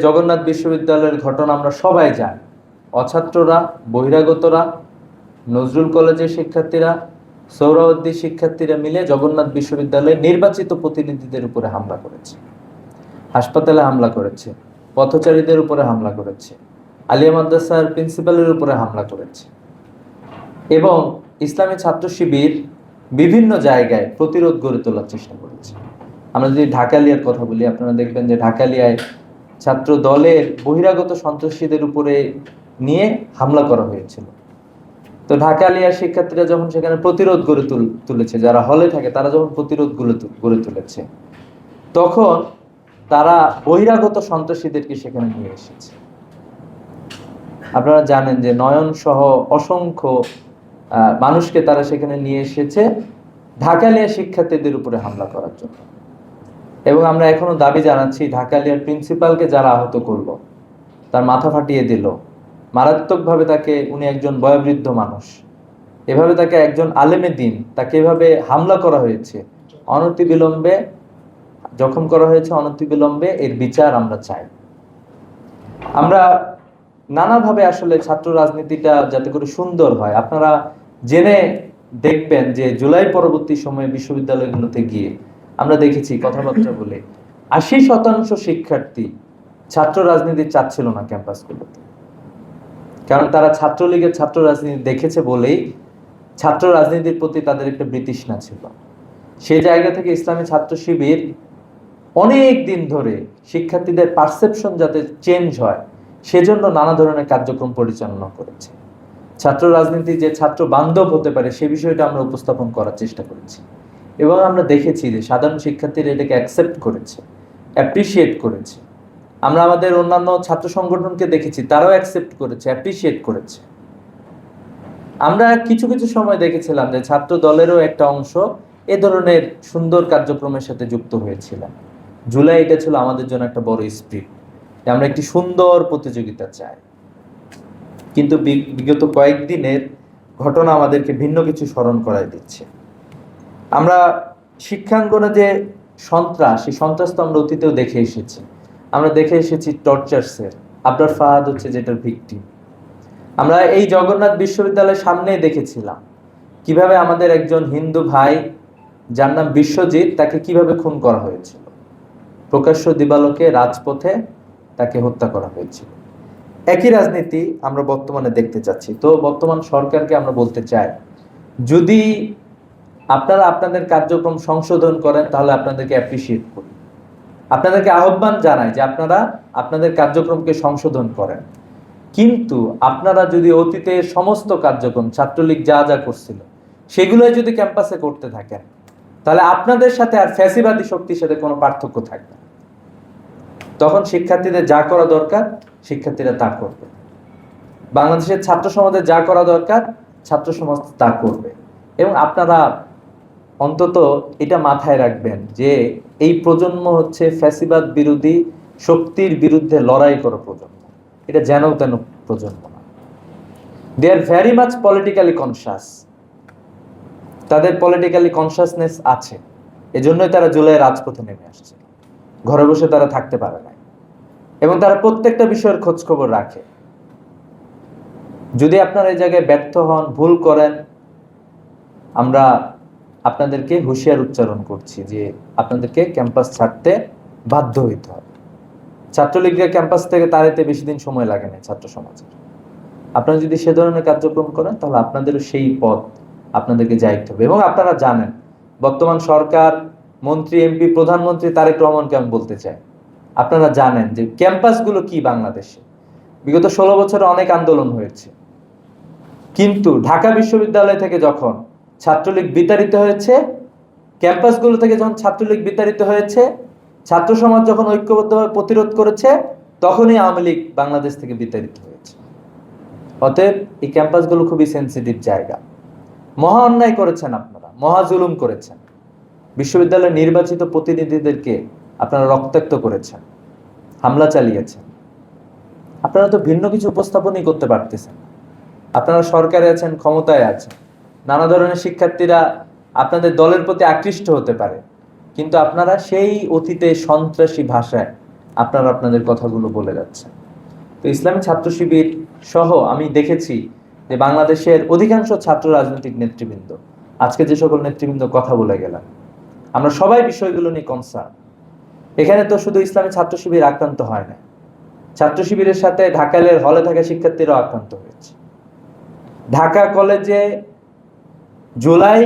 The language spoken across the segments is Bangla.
জগন্নাথ বিশ্ববিদ্যালয়ের ঘটনা আমরা সবাই জানি। অছাত্ররা, বহিরাগতরা, নজরুল কলেজের শিক্ষার্থীরা, সোহরাওয়ার্দী শিক্ষার্থীরা মিলে জগন্নাথ বিশ্ববিদ্যালয়ের নির্বাচিত প্রতিনিধিদের উপরে হামলা করেছে, হাসপাতালে হামলা করেছে, পথচারীদের উপরে হামলা করেছে, আলিয়া মাদ্রাসার প্রিন্সিপালের উপরে হামলা করেছে এবং ইসলামী ছাত্র শিবির বিভিন্ন জায়গায় প্রতিরোধ গড়ে তোলার চেষ্টা করেছে। আমরা যদি ঢাকালিয়ার কথা বলি, আপনারা দেখবেন যে ঢাকালিয়ায় ছাত্র দলের বহিরাগত সন্ত্রাসীদের উপরে নিয়ে হামলা করা হয়েছিল। তো ঢাকালিয়ার শিক্ষার্থীরা যখন সেখানে প্রতিরোধ গড়ে তুলেছে, যারা হলে থাকে তারা যখন প্রতিরোধ গড়ে তুলেছে, তখন তারা বহিরাগত সন্ত্রাসীদেরকে সেখানে নিয়ে এসেছে। আপনারা জানেন যে নয়ন সহ অসংখ্য মানুষকে তারা সেখানে নিয়ে এসেছে ঢাকালিয়া শিক্ষার্থীদের উপরে হামলা করার জন্য। এবং আমরা এখনো দাবি জানাচ্ছি, ঢাকালিয়ার প্রিন্সিপালকে যারা আহত করলো, তার মাথা ফাটিয়ে দিল মারাত্মকভাবে, তাকে, উনি একজন বয়োবৃদ্ধ মানুষ, এভাবে তাকে, একজন আলেমে দিন, তাকে এভাবে হামলা করা হয়েছে, অনতিবিলম্বে জখম করা হয়েছে, অনতিবিলম্বে এর বিচার আমরা চাই। আমরা নানাভাবে আসলে ছাত্র রাজনীতিটা যাতে করে সুন্দর হয়, আপনারা জেনে দেখবেন যে জুলাই পরবর্তী সময়ে বিশ্ববিদ্যালয়গুলোতে গিয়ে আমরা দেখেছি কথাবার্তা বলে 80% শিক্ষার্থী ছাত্র রাজনীতি চাচ্ছিল না ক্যাম্পাসগুলোতে, কারণ তারা ছাত্রলীগের ছাত্র রাজনীতি দেখেছে বলেই ছাত্র রাজনীতির প্রতি তাদের একটা বিতৃষ্ণা ছিল। সেই জায়গা থেকে ইসলামী ছাত্র শিবির অনেক দিন ধরে শিক্ষার্থীদের পারসেপশন যাতে চেঞ্জ হয় সেজন্য নানা ধরনের কার্যক্রম পরিচালনা করেছে। ছাত্র রাজনীতি যে ছাত্র বান্ধব হতে পারে সে বিষয়টা আমরা উপস্থাপন করার চেষ্টা করেছি এবং আমরা দেখেছি যে সাধারণ শিক্ষার্থীরা এটাকে অ্যাকসেপ্ট করেছে, অ্যাপ্রিসিয়েট করেছে। আমরা আমাদের অন্যান্য ছাত্র সংগঠনকে দেখেছি, তারাও অ্যাকসেপ্ট করেছে, অ্যাপ্রিসিয়েট করেছে। আমরা কিছু কিছু সময় দেখেছিলাম যে ছাত্র দলেরও একটা অংশ এ ধরনের সুন্দর কার্যক্রমের সাথে যুক্ত হয়েছিল। জুলাই এটা ছিল আমাদের জন্য একটা বড় স্পিরিট, আমরা একটি সুন্দর প্রতিযোগিতা চাই। কিন্তু বিগত কয়েকদিনের ঘটনা আমাদেরকে ভিন্ন কিছু স্মরণ করাই দিচ্ছে। আমরা শিক্ষাঙ্গনে যে সন্ত্রাস, সেই সন্ত্রাস তো আমরা অতীতেও দেখে এসেছি। আমরা দেখে এসেছি টর্চার্সের, আবরার ফাহাদ হচ্ছে যেটার ভিকটিম। আমরা এই জগন্নাথ বিশ্ববিদ্যালয়ের সামনেই দেখেছিলাম কিভাবে আমাদের একজন হিন্দু ভাই যার নাম বিশ্বজিৎ, তাকে কিভাবে খুন করা হয়েছিল, প্রকাশ্য দিবালোকে রাজপথে তাকে হত্যা করা হয়েছিল। একই রাজনীতি আমরা বর্তমানে দেখতে চাচ্ছি। তো বর্তমান সরকারকে আমরা বলতে চাই, যদি আপনারা আপনাদের কার্যক্রম সংশোধন করেন তাহলে আপনাদেরকে অ্যাপ্রিসিয়েট করি, আপনাদেরকে আহ্বান জানাই যে আপনারা আপনাদের কার্যক্রমকে সংশোধন করেন। কিন্তু আপনারা যদি অতীতে সমস্ত কার্যক্রম ছাত্রলীগ যা যা করছিল সেগুলোই যদি ক্যাম্পাসে করতে থাকেন তাহলে আপনাদের সাথে আর ফ্যাসিবাদী শক্তির সাথে কোনো পার্থক্য থাকবে না। তখন শিক্ষার্থীদের যা করা দরকার শিক্ষার্থীরা তা করবে, বাংলাদেশের ছাত্র সমাজের যা করা দরকার ছাত্র সমাজ তা করবে। এবং আপনারা অন্তত এটা মাথায় রাখবেন যে এই প্রজন্ম হচ্ছে ফ্যাসিবাদ বিরোধী শক্তির বিরুদ্ধে লড়াই করা প্রজন্ম, এটা যেন তেন প্রজন্ম না। They are very much politically conscious, তাদের পলিটিক্যালি কনসাসনেস আছে, এজন্যই তারা জুলাই রাজপথে নেমে আসছে। ঘরে বসে তারা থাকতে পারে না এবং তারা প্রত্যেকটা বিষয়ের খোঁজ খবর রাখে। যদি আপনারা এই জায়গায় ব্যর্থ হন, ভুল করেন, আমরা আপনাদেরকে হুঁশিয়ার উচ্চারণ করছি যে আপনাদেরকে ক্যাম্পাস ছাড়তে বাধ্য হইতে হবে। ছাত্রলীগের ক্যাম্পাস থেকে তাড়াইতে বেশি দিন সময় লাগে না ছাত্র সমাজের। আপনারা যদি সে ধরনের কার্যক্রম করেন তাহলে আপনাদেরও সেই পথ আপনাদেরকে যাইতে হবে। এবং আপনারা জানেন বর্তমান সরকার, মন্ত্রী, এমপি, প্রধানমন্ত্রী তারেক রহমানকে আমি বলতে চাই, আপনারা জানেন যে ক্যাম্পাসগুলো কি বাংলাদেশে বিগত 16 বছরে অনেক আন্দোলন হয়েছে, কিন্তু ঢাকা বিশ্ববিদ্যালয় থেকে যখন ছাত্রলীগ বিতাড়িত হয়েছে, ক্যাম্পাসগুলো থেকে যখন ছাত্রলীগ বিতাড়িত হয়েছে, ছাত্র সমাজ যখন ঐক্যবদ্ধভাবে প্রতিরোধ করেছে, তখনই আওয়ামী লীগ বাংলাদেশ থেকে বিতাড়িত হয়েছে। অতএব এই ক্যাম্পাসগুলো খুবই সেন্সিটিভ জায়গা। মহা অন্যায় করেছেন আপনারা, মহা জুলুম করেছেন। বিশ্ববিদ্যালয়ের নির্বাচিত প্রতিনিধিদেরকে আপনারা রক্তাক্ত করেছেন, হামলা চালিয়েছেন। আপনারা তো ভিন্ন কিছু উপস্থাপনই করতে পারতেছেন। আপনারা সরকারে আছেন, ক্ষমতায় আছেন, নানা ধরনের শিক্ষার্থীরা আপনাদের দলের প্রতি আকৃষ্ট হতে পারে, কিন্তু আপনারা সেই অতীতে সন্ত্রাসী ভাষায় আপনারা আপনাদের কথাগুলো বলে যাচ্ছেন। তো ইসলামী ছাত্র শিবির সহ আমি দেখেছি যে বাংলাদেশের অধিকাংশ ছাত্র রাজনৈতিক নেতৃবৃন্দ, আজকে যে সকল নেতৃবৃন্দ কথা বলে গেলাম, আমরা সবাই বিষয়গুলো নিয়ে কনসার্ন। এখানে তো শুধু ইসলামী ছাত্র শিবির আক্রান্ত হয় না, ছাত্র শিবিরের সাথে ঢাকালের হলে থাকা শিক্ষার্থীরাও আক্রান্ত হয়েছে। ঢাকা কলেজে জুলাই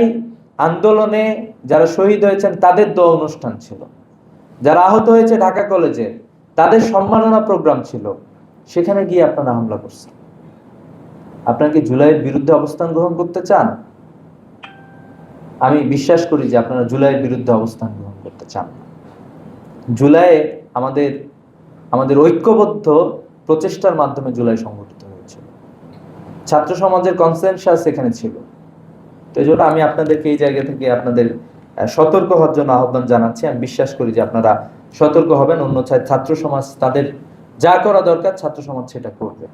আন্দোলনে যারা শহীদ হয়েছেন তাদের দোয়া অনুষ্ঠান ছিল, যারা আহত হয়েছে ঢাকা কলেজে তাদের সম্মাননা প্রোগ্রাম ছিল, সেখানে গিয়ে আপনারা হামলা করছেন। আপনারা কি জুলাইয়ের বিরুদ্ধে অবস্থান গ্রহণ করতে চান? আমি বিশ্বাস করি যে আপনারা জুলাইয়ের বিরুদ্ধে অবস্থান গ্রহণ করতে চান না। জুলাইয়ে আমাদের ঐক্যবদ্ধ প্রচেষ্টার মাধ্যমে জুলাই সংগঠিত হয়েছিল, ছাত্র সমাজের কনসেনসাস এখানে ছিল। তো এই জন্য আমি আপনাদেরকে এই জায়গা থেকে আপনাদের সতর্ক হওয়ার জন্য আহ্বান জানাচ্ছি। আমি বিশ্বাস করি যে আপনারা সতর্ক হবেন, অন্যথায় ছাত্র সমাজ তাদের যা করা দরকার ছাত্র সমাজ সেটা করবে।